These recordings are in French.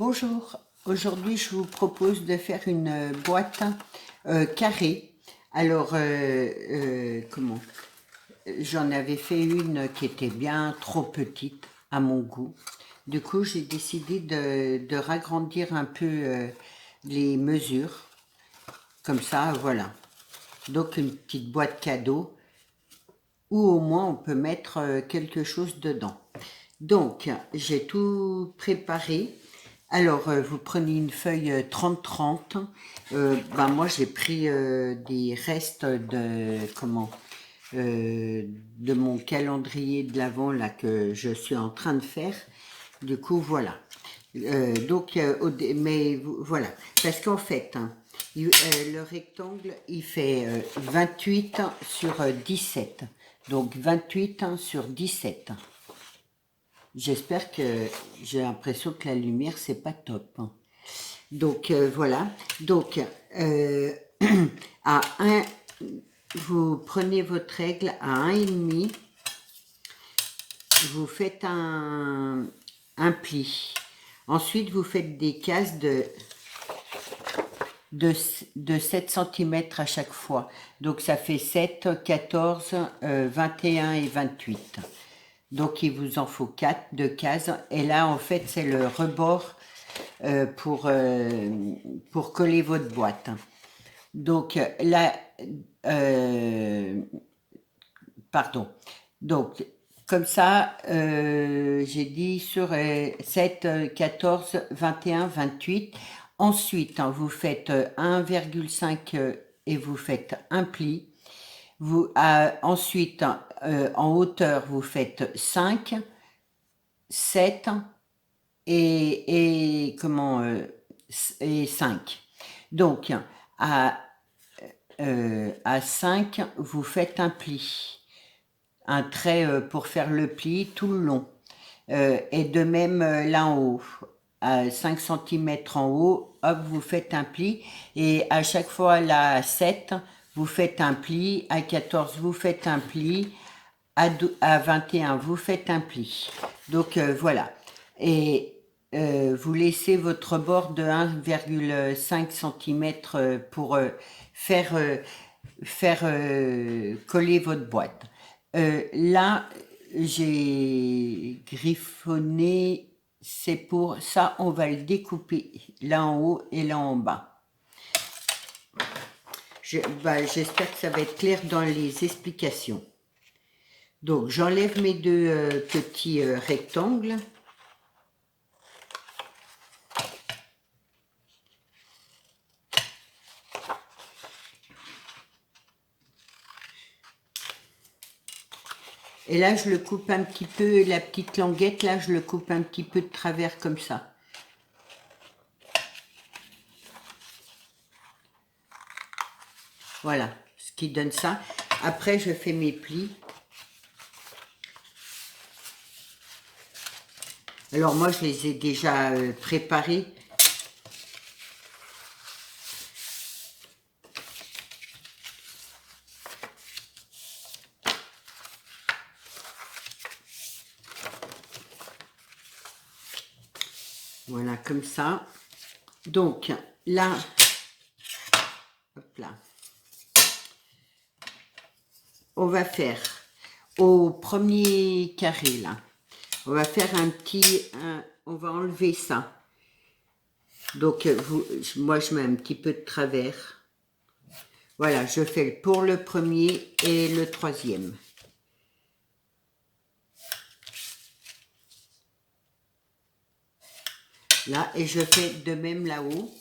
Bonjour, aujourd'hui je vous propose de faire une boîte carrée. Alors, comment? J'en avais fait une qui était bien trop petite à mon goût. Du coup, j'ai décidé de ragrandir un peu les mesures. Comme ça, voilà. Donc une petite boîte cadeau où au moins on peut mettre quelque chose dedans. Donc, j'ai tout préparé. Alors, vous prenez une feuille 30-30. Moi, j'ai pris des restes de mon calendrier de l'Avent là que je suis en train de faire. Du coup, voilà. Voilà. Parce qu'en fait, le rectangle, il fait 28 sur 17. Donc, 28 sur 17. J'espère que j'ai l'impression que la lumière, c'est pas top. Donc, voilà. Donc, à 1, vous prenez votre règle à 1,5, vous faites un pli. Ensuite, vous faites des cases de 7 cm à chaque fois. Donc, ça fait 7, 14, 21 et 28. Donc, il vous en faut 4 de cases. Et là, en fait, c'est le rebord pour coller votre boîte. Donc, là, pardon. Donc, comme ça, j'ai dit sur 7, 14, 21, 28. Ensuite, vous faites 1,5 et vous faites un pli. Ensuite, en hauteur, vous faites 5, 7 et 5. Donc, à 5, vous faites un pli. Un trait pour faire le pli tout le long. Et de même là en haut, à 5 cm en haut, hop, vous faites un pli. Et à chaque fois, là, à 7, vous faites un pli. À 14, vous faites un pli. À 21, vous faites un pli. Donc, voilà. Et vous laissez votre bord de 1,5 cm pour faire coller votre boîte. Là, j'ai griffonné, c'est pour ça, on va le découper là en haut et là en bas. J'espère que ça va être clair dans les explications. Donc, j'enlève mes deux petits rectangles. Et là, je le coupe un petit peu, la petite languette, là, je le coupe un petit peu de travers comme ça. Voilà, ce qui donne ça. Après, je fais mes plis. Alors, moi, je les ai déjà préparés. Voilà, comme ça. Donc, là, hop là, on va faire au premier carré, là, on va faire on va enlever ça. Donc, moi, je mets un petit peu de travers. Voilà, je fais pour le premier et le troisième. Là, et je fais de même là-haut.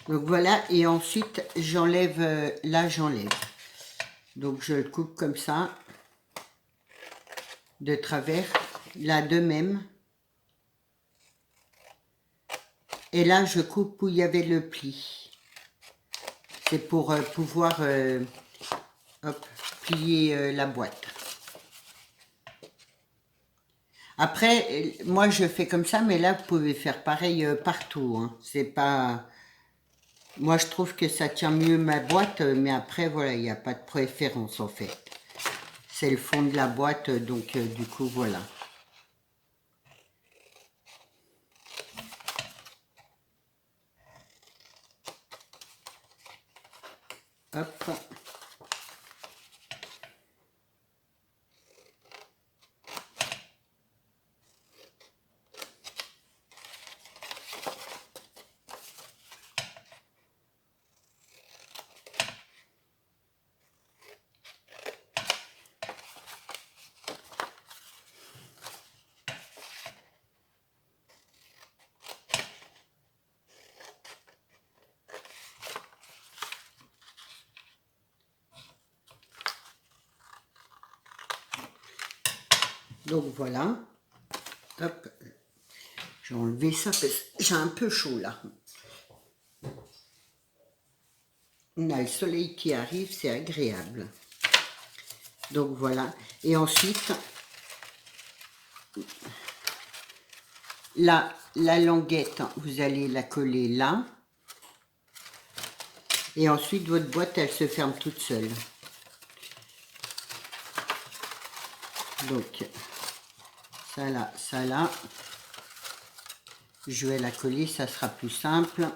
Donc voilà, et ensuite j'enlève, là j'enlève. Donc je le coupe comme ça, de travers, là de même. Et là je coupe où il y avait le pli. C'est pour pouvoir plier la boîte. Après, moi je fais comme ça, mais là vous pouvez faire pareil partout, hein. C'est pas... Moi je trouve que ça tient mieux ma boîte, mais après voilà, il n'y a pas de préférence en fait. C'est le fond de la boîte, donc du coup voilà. Hop. Donc voilà. Hop. Je vais enlever ça parce que j'ai un peu chaud là. On a le soleil qui arrive, c'est agréable. Donc voilà. Et ensuite, là, la languette, vous allez la coller là. Et ensuite, votre boîte, elle se ferme toute seule. Donc, ça là, ça là. Je vais la coller, ça sera plus simple.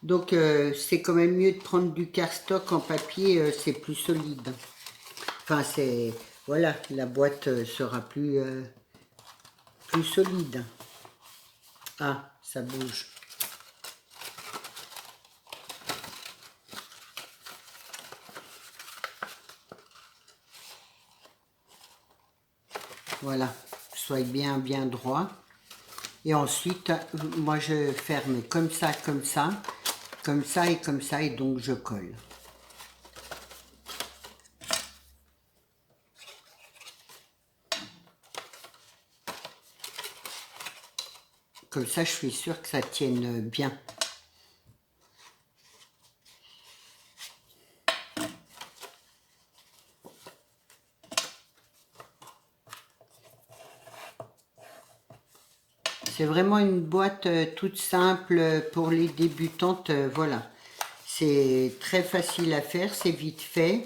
Donc, c'est quand même mieux de prendre du cardstock en papier, c'est plus solide. Enfin, c'est... Voilà, la boîte sera plus solide. Ah, ça bouge. Voilà, soyez bien droit. Et ensuite, moi je ferme comme ça et comme ça, et donc je colle. Comme ça, je suis sûre que ça tienne bien. C'est vraiment une boîte toute simple pour les débutantes, voilà. C'est très facile à faire, c'est vite fait.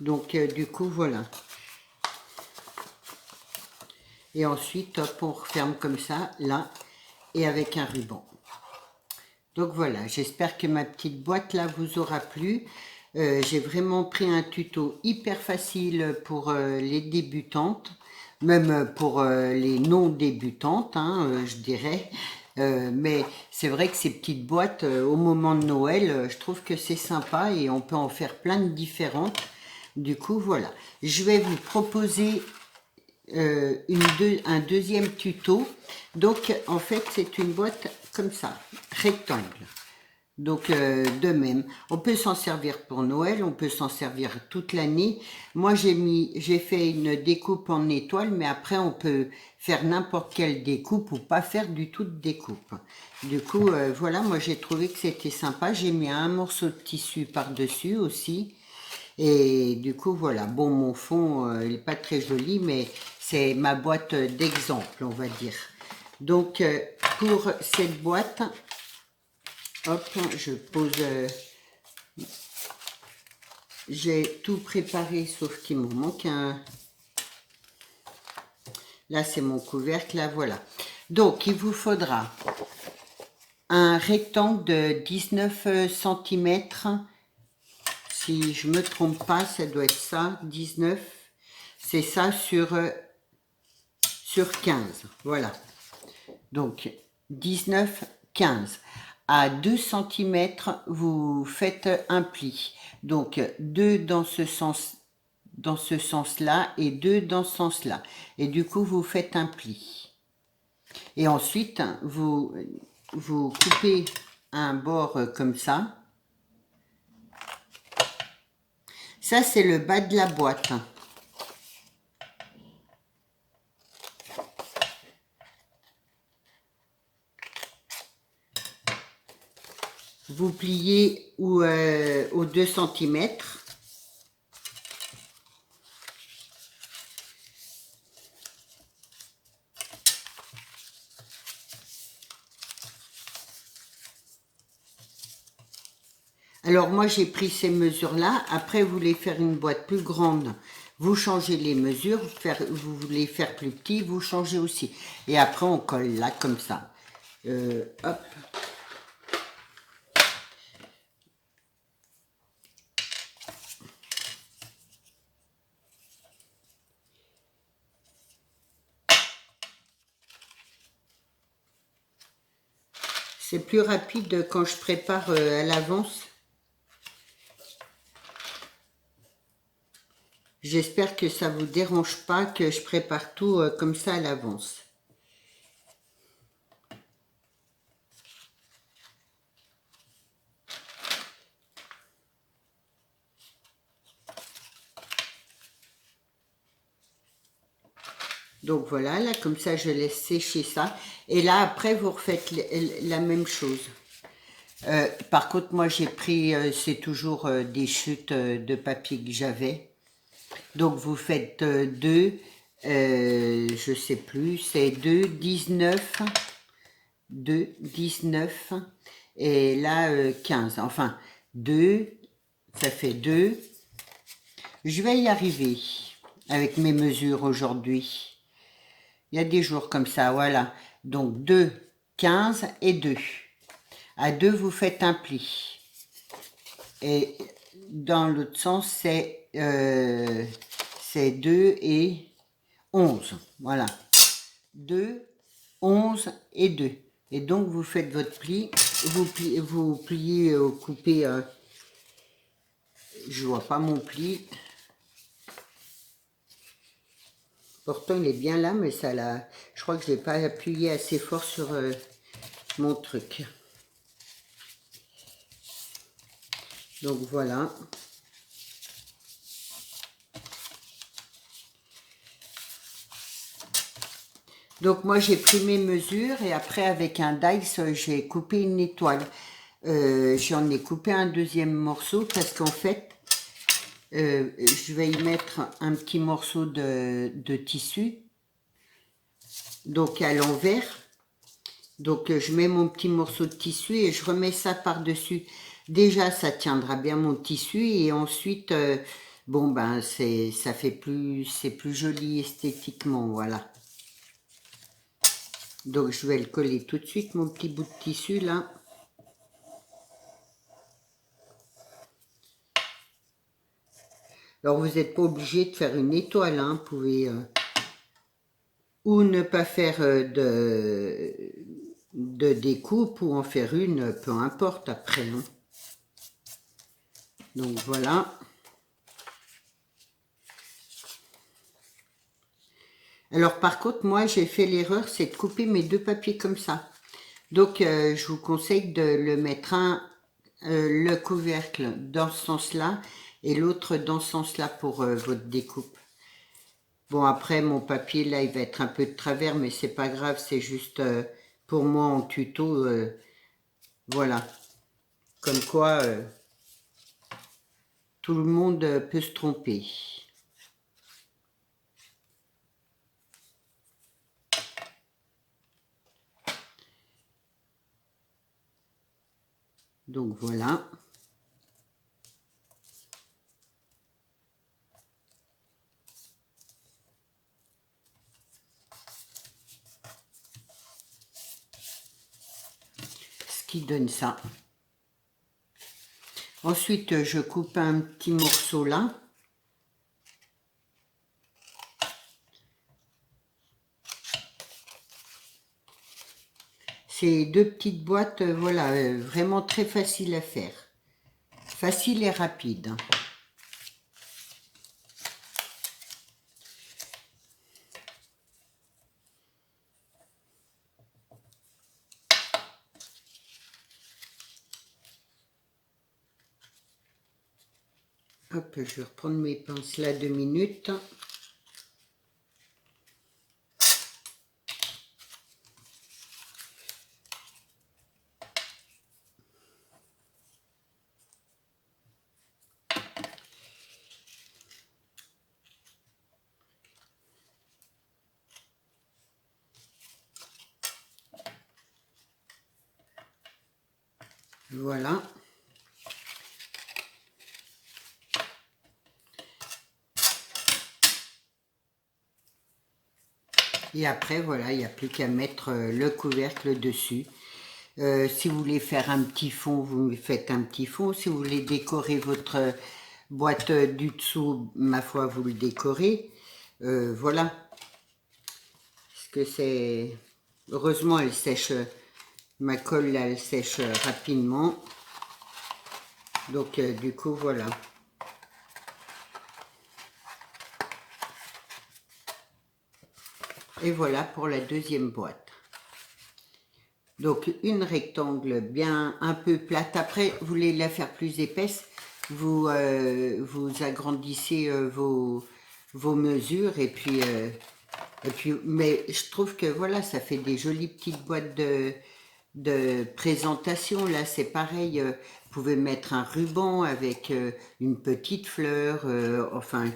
Donc du coup, voilà. Et ensuite, hop, on referme comme ça, là, et avec un ruban. Donc voilà, j'espère que ma petite boîte là vous aura plu. J'ai vraiment pris un tuto hyper facile pour les débutantes, même pour les non débutantes, hein, je dirais. Mais c'est vrai que ces petites boîtes, au moment de Noël, je trouve que c'est sympa et on peut en faire plein de différentes. Du coup, voilà. Je vais vous proposer un deuxième tuto. Donc en fait c'est une boîte comme ça, rectangle. Donc de même, on peut s'en servir pour Noël, on peut s'en servir toute l'année. Moi j'ai fait une découpe en étoile, mais après on peut faire n'importe quelle découpe ou pas faire du tout de découpe. Du coup voilà, moi j'ai trouvé que c'était sympa. J'ai mis un morceau de tissu par dessus aussi. Et du coup, voilà. Bon, mon fond, il n'est pas très joli, mais c'est ma boîte d'exemple, on va dire. Donc, pour cette boîte, hop, je pose... j'ai tout préparé, sauf qu'il me manque un... Là, c'est mon couvercle, là, voilà. Donc, il vous faudra un rectangle de 19 cm. Si je me trompe pas, ça doit être ça, 19. C'est ça sur 15. Voilà. Donc, 19, 15. À 2 cm, vous faites un pli. Donc, 2 dans ce sens-là et 2 dans ce sens-là. Et du coup, vous faites un pli. Et ensuite, vous coupez un bord comme ça. Ça, c'est le bas de la boîte. vous pliez aux 2 centimètres. Alors moi j'ai pris ces mesures-là. Après vous voulez faire une boîte plus grande, vous changez les mesures. Vous voulez faire plus petit, vous changez aussi. Et après on colle là comme ça. Hop. C'est plus rapide quand je prépare à l'avance. J'espère que ça vous dérange pas que je prépare tout comme ça à l'avance. Donc voilà, là comme ça je laisse sécher ça. Et là après vous refaites la même chose. Par contre moi j'ai pris, c'est toujours des chutes de papier que j'avais. Donc vous faites 2, je sais plus, c'est 2, 19, 2, 19 et là 15. Enfin 2, ça fait 2. Je vais y arriver avec mes mesures aujourd'hui. Il y a des jours comme ça, voilà. Donc 2, 15 et 2. À 2, vous faites un pli. Et dans l'autre sens, c'est 2 et 11. Voilà. 2, 11 et 2. Et donc, vous faites votre pli. Vous pliez, coupez. Je vois pas mon pli. Pourtant, il est bien là, mais ça l'a. Je crois que je n'ai pas appuyé assez fort sur mon truc. Donc voilà. Donc moi j'ai pris mes mesures et après avec un dice j'ai coupé une étoile. J'en ai coupé un deuxième morceau parce qu'en fait je vais y mettre un petit morceau de tissu. Donc à l'envers. Donc je mets mon petit morceau de tissu et je remets ça par-dessus. Déjà ça tiendra bien mon tissu et ensuite bon ben c'est plus joli esthétiquement, voilà. Donc je vais le coller tout de suite mon petit bout de tissu là. Alors vous n'êtes pas obligé de faire une étoile, hein. Vous pouvez ou ne pas faire de découpe ou en faire une, peu importe après, hein. Donc voilà. Alors par contre, moi j'ai fait l'erreur, c'est de couper mes 2 papiers comme ça. Donc je vous conseille de le mettre le couvercle dans ce sens-là et l'autre dans ce sens-là pour votre découpe. Bon après mon papier là il va être un peu de travers mais c'est pas grave, c'est juste pour moi en tuto, voilà. Comme quoi tout le monde peut se tromper. Donc voilà. Ce qui donne ça. Ensuite, je coupe un petit morceau là. C'est 2 petites boîtes, voilà, vraiment très facile à faire. Facile et rapide. Hop, je vais reprendre mes pinces là 2 minutes. Voilà. Et après, voilà, il n'y a plus qu'à mettre le couvercle dessus. Si vous voulez faire un petit fond, vous faites un petit fond. Si vous voulez décorer votre boîte du dessous, ma foi, vous le décorez. Voilà. Parce que c'est... Heureusement, elle sèche. Ma colle, là, elle sèche rapidement. Donc, du coup, voilà. Et voilà pour la deuxième boîte. Donc, une rectangle bien un peu plate. Après, vous voulez la faire plus épaisse, vous, vous agrandissez vos mesures et puis, mais je trouve que voilà, ça fait des jolies petites boîtes de présentation. Là, c'est pareil, vous pouvez mettre un ruban avec une petite fleur, enfin,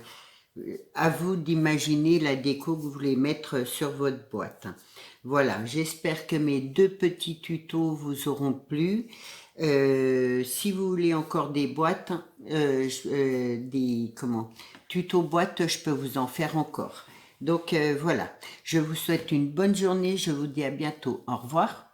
à vous d'imaginer la déco que vous voulez mettre sur votre boîte. Voilà, j'espère que mes deux petits tutos vous auront plu. Si vous voulez encore des boîtes, tutos boîtes, je peux vous en faire encore. Donc voilà, je vous souhaite une bonne journée, je vous dis à bientôt. Au revoir.